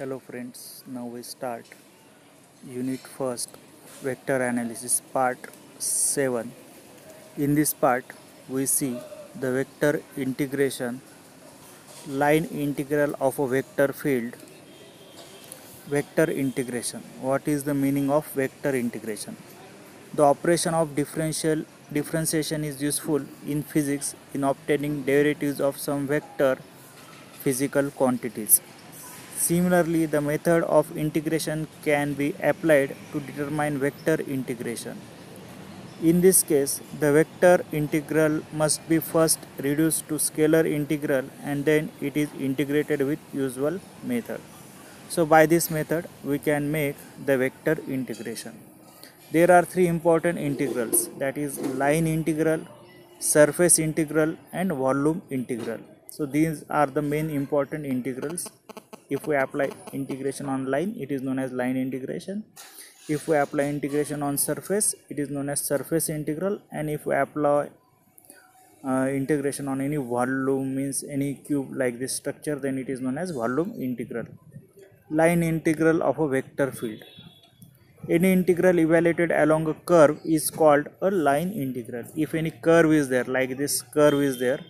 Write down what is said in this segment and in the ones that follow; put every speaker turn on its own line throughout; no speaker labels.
Hello friends, now we start Unit First Vector Analysis Part 7. In this part, we see the vector integration, line integral of a vector field. Vector integration. What is the meaning of vector integration? The operation of differentiation is useful in physics in obtaining derivatives of some vector physical quantities. Similarly, the method of integration can be applied to determine vector integration. In this case, the vector integral must be first reduced to scalar integral and then it is integrated with usual method. So by this method, we can make the vector integration. There are three important integrals, that is line integral, surface integral and volume integral. So these are the main important integrals. If we apply integration on line, it is known as line integration. If we apply integration on surface, it is known as surface integral. And if we apply integration on any volume, means any cube like this structure, then it is known as volume integral. Line integral of a vector field. Any integral evaluated along a curve is called a line integral. If any curve is there, like this curve is there,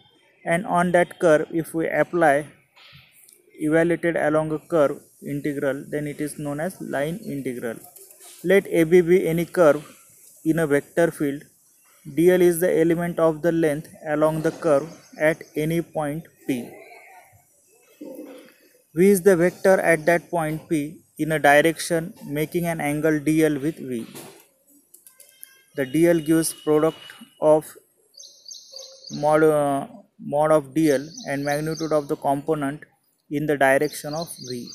and on that curve if we apply evaluated along a curve integral, then it is known as line integral. Let AB be any curve in a vector field. dl is the element of the length along the curve at any point P. V is the vector at that point P in a direction making an angle dl with V. The dl gives product of mod of dl and magnitude of the component in the direction of V.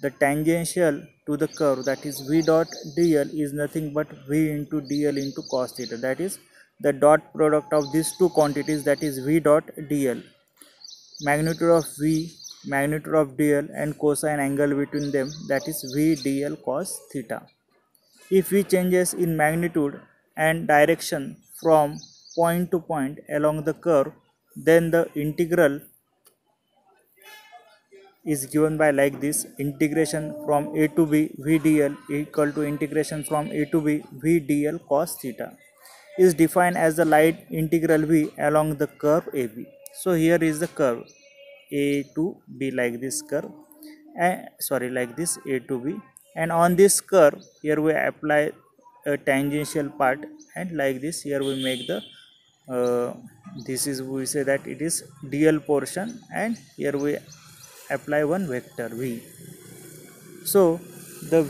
The tangential to the curve, that is V dot dl, is nothing but V into dl into cos theta, that is the dot product of these two quantities, that is V dot dl. Magnitude of V, magnitude of dl and cosine angle between them, that is V dl cos theta. If V changes in magnitude and direction from point to point along the curve, then the integral is given by like this: integration from a to b v dl equal to integration from a to b v dl cos theta is defined as the line integral v along the curve AB. So here is the curve a to b, like this curve, like this a to b, and on this curve here we apply a tangential part, and like this here we make the this is, we say that it is dl portion, and here we apply one vector v. So the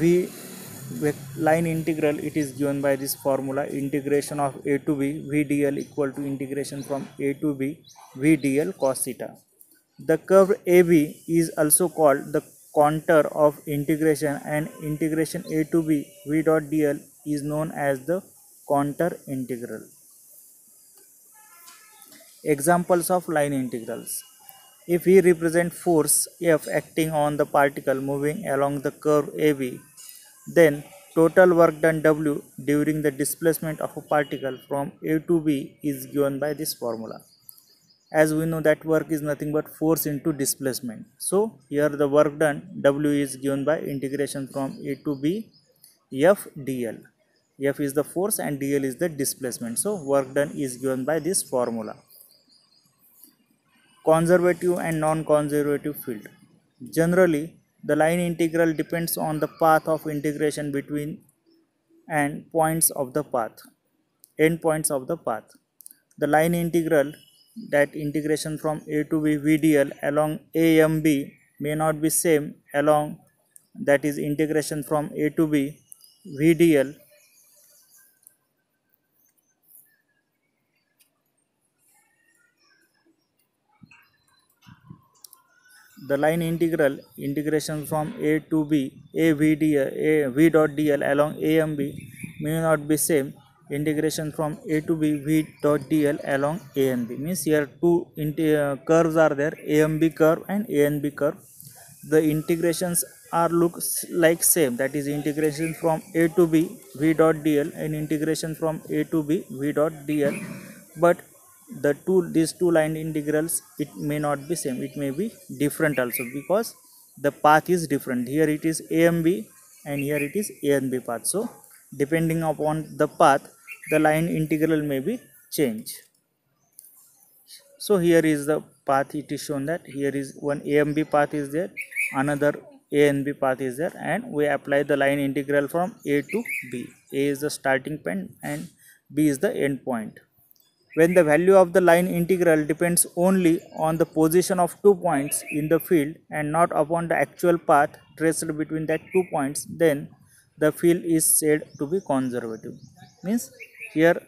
line integral, it is given by this formula: integration of a to b v dl equal to integration from a to b v dl cos theta. The curve AB is also called the contour of integration, and integration a to b v dot dl is known as the contour integral. Examples of line integrals. If we represent force F acting on the particle moving along the curve AB, then total work done W during the displacement of a particle from A to B is given by this formula. As we know that work is nothing but force into displacement. So here the work done W is given by integration from A to B F dl. F is the force and dl is the displacement. So work done is given by this formula. Conservative and non-conservative field. Generally, the line integral depends on the path of integration between and points of the path, endpoints of the path. The line integral, that integration from a to b v dl along AMB, may not be same along, that is integration from a to b v dl the line integration from a to b a v dot dl along a and b may not be same integration from a to b v dot dl along a and b. Means here two curves are there, a and b curve and a and b curve. The integrations are looks like same, that is integration from a to b v dot dl and integration from a to b v dot dl, but these two line integrals, it may not be same, it may be different also, because the path is different. Here it is A and B, and here it is A and B path. So depending upon the path, the line integral may be changed. So here is the path. It is shown that here is one A and B path is there, another A and B path is there, and we apply the line integral from A to B. A is the starting point and B is the end point. When the value of the line integral depends only on the position of 2 points in the field and not upon the actual path traced between that 2 points, then the field is said to be conservative. Means here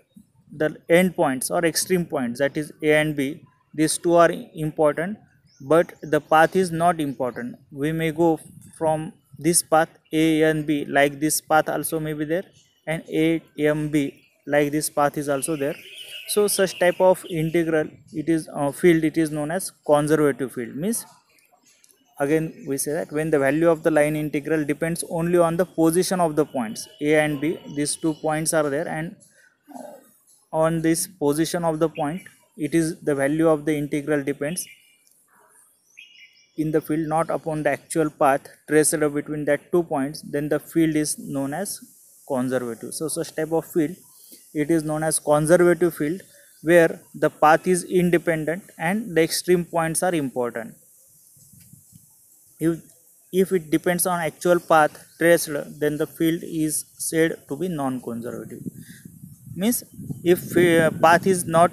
the end points or extreme points, that is A and B, these two are important, but the path is not important. We may go from this path A and B, like this path also may be there, and A and B like this path is also there. So such type of integral, it is field, it is known as conservative field. Means again we say that when the value of the line integral depends only on the position of the points A and B, these 2 points are there, and on this position of the point, it is the value of the integral depends in the field not upon the actual path traced between that 2 points, then the field is known as conservative. So such type of field, it is known as conservative field, where the path is independent and the extreme points are important. If it depends on actual path traced, then the field is said to be non-conservative. Means if path is not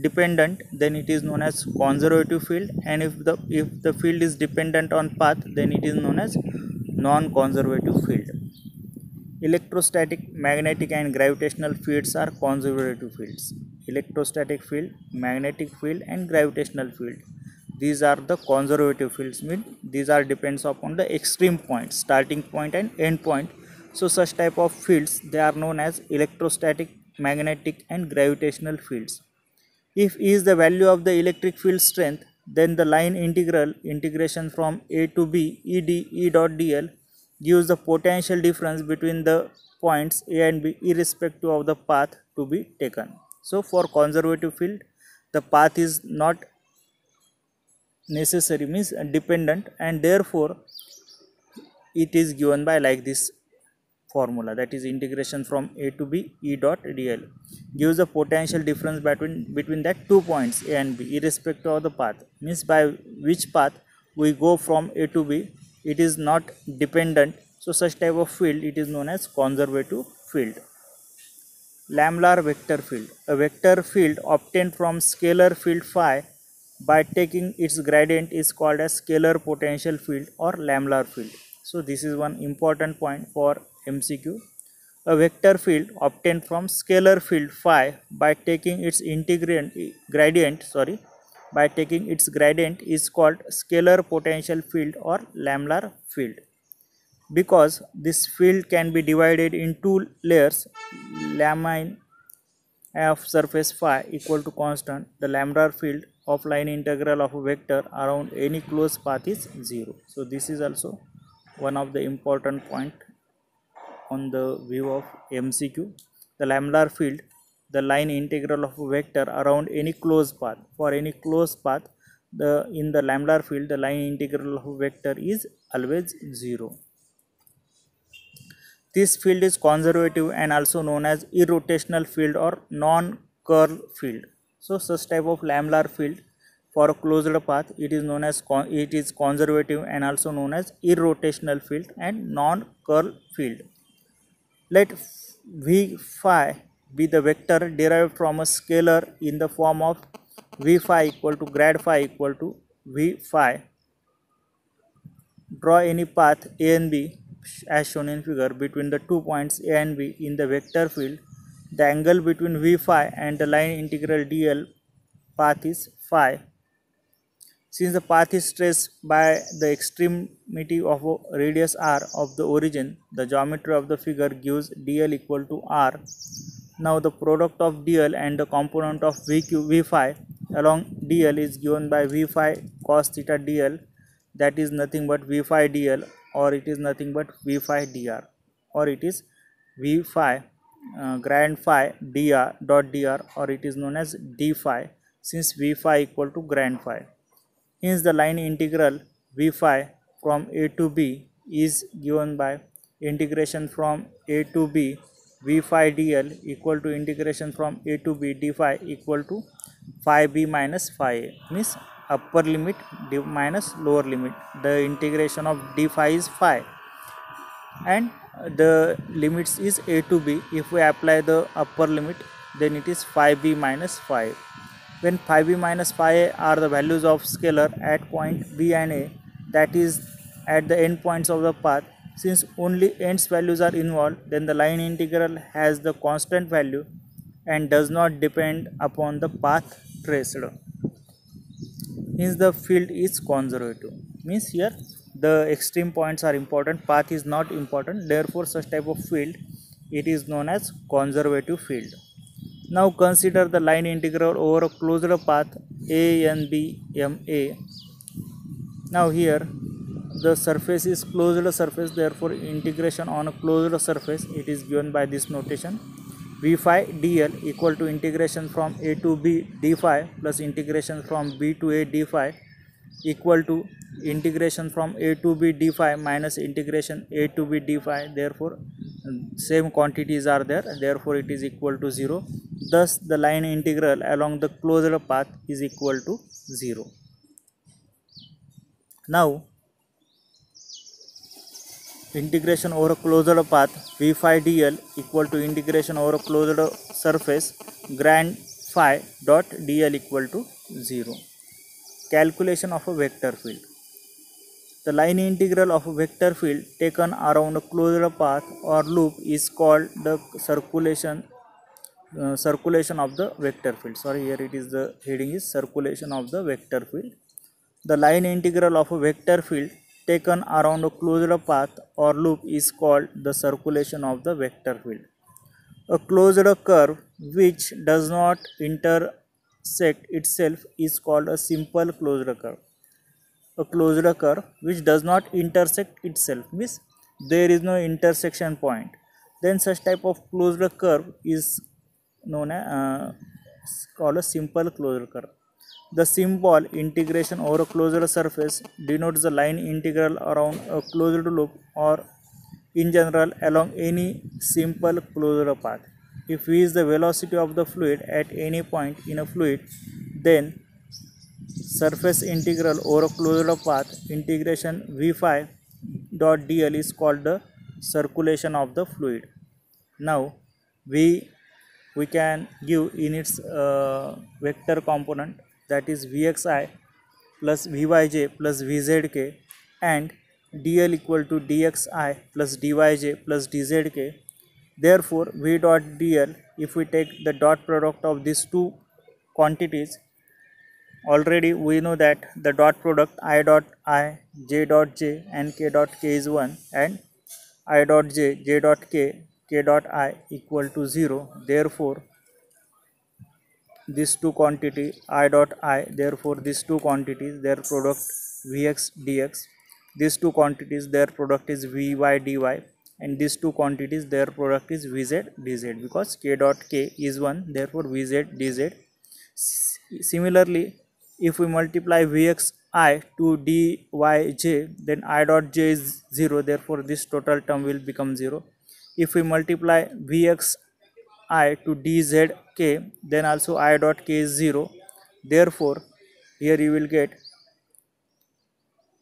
dependent, then it is known as conservative field, and if the field is dependent on path, then it is known as non-conservative field. Electrostatic, magnetic and gravitational fields are conservative fields. Electrostatic field, magnetic field and gravitational field, these are the conservative fields. Mean these are depends upon the extreme point, starting point and end point. So such type of fields, they are known as electrostatic, magnetic and gravitational fields. If E is the value of the electric field strength, then the line integration from A to B ed E dot dl gives the potential difference between the points A and B irrespective of the path to be taken. So for conservative field, the path is not necessary, means dependent, and therefore it is given by like this formula, that is integration from A to B E dot dl gives the potential difference between that 2 points A and B irrespective of the path. Means by which path we go from A to B, it is not dependent. So such type of field, it is known as conservative field. Lamellar vector field, a vector field obtained from scalar field phi by taking its gradient, is called as scalar potential field or lamellar field. So this is one important point for MCQ. A vector field obtained from scalar field phi by taking its gradient is called scalar potential field or lamellar field. Because this field can be divided in two layers, lamine of surface phi equal to constant, the lamellar field of line integral of a vector around any closed path is 0. So this is also one of the important point on the view of MCQ. The lamellar field, the line integral of a vector around any closed path. For any closed path, in the lamellar field, the line integral of a vector is always 0. This field is conservative and also known as irrotational field or non-curl field. So such type of lamellar field for a closed path, it is known as conservative and also known as irrotational field and non-curl field. Let V phi be the vector derived from a scalar in the form of V phi equal to grad phi equal to V phi. Draw any path A and B as shown in figure between the 2 points A and B in the vector field. The angle between V phi and the line integral dl path is phi. Since the path is traced by the extremity of a radius r of the origin, the geometry of the figure gives dl equal to r. Now the product of dl and the component of V phi along dl is given by V phi cos theta dl, that is nothing but V phi dl, or it is nothing but V phi dr, or it is V phi grand phi dr dot dr, or it is known as d phi, since V phi equal to grand phi. Hence the line integral V phi from a to b is given by integration from a to b v phi dl equal to integration from a to b d phi equal to phi b minus phi a, means upper limit minus lower limit. The integration of d phi is phi and the limits is a to b. If we apply the upper limit, then it is phi b minus phi a. When phi b minus phi a are the values of scalar at point b and a, that is at the end points of the path, since only ends values are involved, then the line integral has the constant value and does not depend upon the path traced. Means the field is conservative. Means here the extreme points are important, path is not important, therefore such type of field it is known as conservative field. Now consider the line integral over a closed path a n b m a. Now here the surface is closed surface, therefore integration on a closed surface it is given by this notation v phi dl equal to integration from a to b d phi plus integration from b to a d phi equal to integration from a to b d phi minus integration a to b d phi. Therefore same quantities are there, therefore it is equal to 0. Thus the line integral along the closed path is equal to 0. Now integration over a closed path v phi dl equal to integration over a closed surface grand phi dot dl equal to 0. Calculation of a vector field. The line integral of a vector field taken around a closed path or loop is called the circulation of the vector field. Sorry, here it is the heading is circulation of the vector field. The line integral of a vector field taken around a closed path or loop is called the circulation of the vector field. A closed curve which does not intersect itself is called a simple closed curve. A closed curve which does not intersect itself means there is no intersection point, then such type of closed curve is known as called a simple closed curve. The symbol integration over a closed surface denotes the line integral around a closed loop or in general along any simple closed path. If v is the velocity of the fluid at any point in a fluid, then surface integral over a closed path integration v phi dot dl is called the circulation of the fluid. Now we can give in its vector component, that is vxi plus vyj plus vzk and dl equal to dxi plus dyj plus dzk. Therefore v dot dl, if we take the dot product of these two quantities, already we know that the dot product I dot I, j dot j and k dot k is 1 and I dot j, j dot k, k dot I equal to 0. Therefore these two quantity I dot I, therefore these two quantities their product vx dx, these two quantities their product is vy dy, and these two quantities their product is vz dz, because k dot k is 1, therefore vz dz. Similarly, if we multiply vxi to dyj, then I dot j is 0, therefore this total term will become 0. If we multiply vxi to dzk, then also I dot k is 0, therefore here you will get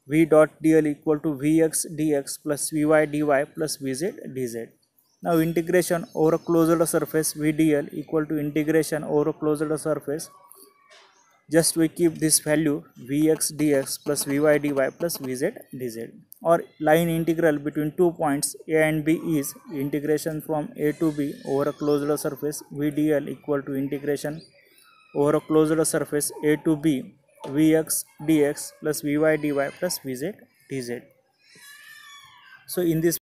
v dot dl equal to vx dx plus vy dy plus vz dz. Now integration over a closed surface v dl equal to integration over a closed surface, just we keep this value vx dx plus vy dy plus vz dz. Or line integral between 2 points a and b is integration from a to b over a closed surface v dl equal to integration over a closed surface a to b vx dx plus vy dy plus vz dz. So in this